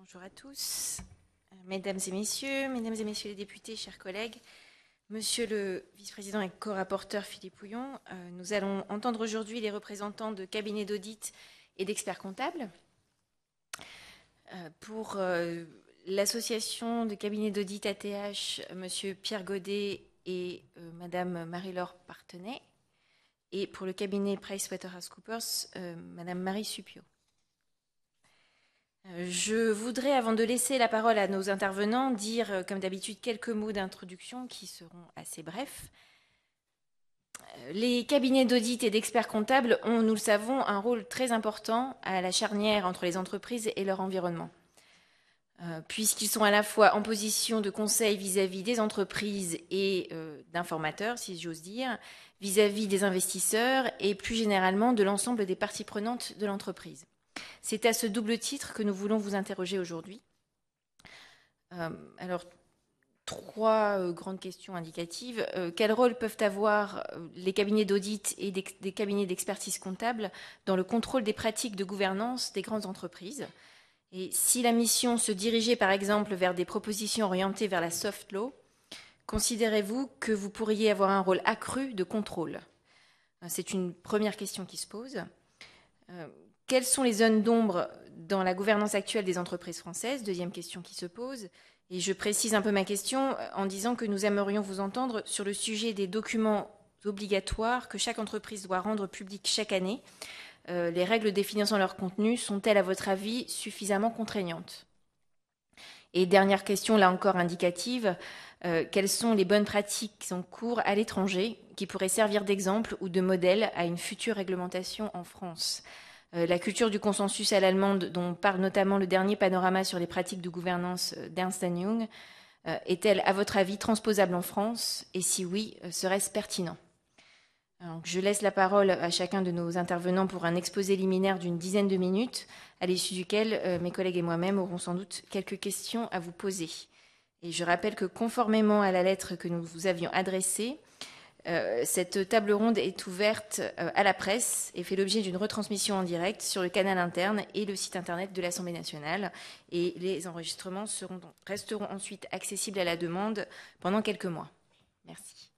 Bonjour à tous, mesdames et messieurs les députés, chers collègues, monsieur le vice-président et co-rapporteur Philippe Houillon, nous allons entendre aujourd'hui les représentants de cabinets d'audit et d'experts comptables. Pour l'association de cabinets d'audit ATH, monsieur Pierre Godet et madame Marie-Laure Partenay, et pour le cabinet PricewaterhouseCoopers, madame Marie Suppiot. Je voudrais, avant de laisser la parole à nos intervenants, dire, comme d'habitude, quelques mots d'introduction qui seront assez brefs. Les cabinets d'audit et d'experts comptables ont, nous le savons, un rôle très important à la charnière entre les entreprises et leur environnement, puisqu'ils sont à la fois en position de conseil vis-à-vis des entreprises et d'informateurs, si j'ose dire, vis-à-vis des investisseurs et plus généralement de l'ensemble des parties prenantes de l'entreprise. C'est à ce double titre que nous voulons vous interroger aujourd'hui. Alors, trois grandes questions indicatives. Quel rôle peuvent avoir les cabinets d'audit et des cabinets d'expertise comptable dans le contrôle des pratiques de gouvernance des grandes entreprises? Et si la mission se dirigeait par exemple vers des propositions orientées vers la soft law, considérez-vous que vous pourriez avoir un rôle accru de contrôle? C'est une première question qui se pose. Quelles sont les zones d'ombre dans la gouvernance actuelle des entreprises françaises? Deuxième question qui se pose. Et je précise un peu ma question en disant que nous aimerions vous entendre sur le sujet des documents obligatoires que chaque entreprise doit rendre publics chaque année. Les règles définissant leur contenu sont-elles, à votre avis, suffisamment contraignantes? Et dernière question, là encore indicative, quelles sont les bonnes pratiques en cours à l'étranger qui pourraient servir d'exemple ou de modèle à une future réglementation en France? La culture du consensus à l'allemande, dont parle notamment le dernier panorama sur les pratiques de gouvernance d'Ernst & Young, est-elle, à votre avis, transposable en France? Et si oui, serait-ce pertinent? Alors, je laisse la parole à chacun de nos intervenants pour un exposé liminaire d'une dizaine de minutes, à l'issue duquel mes collègues et moi-même aurons sans doute quelques questions à vous poser. Et je rappelle que conformément à la lettre que nous vous avions adressée, cette table ronde est ouverte à la presse et fait l'objet d'une retransmission en direct sur le canal interne et le site internet de l'Assemblée nationale. Et les enregistrements resteront ensuite accessibles à la demande pendant quelques mois. Merci.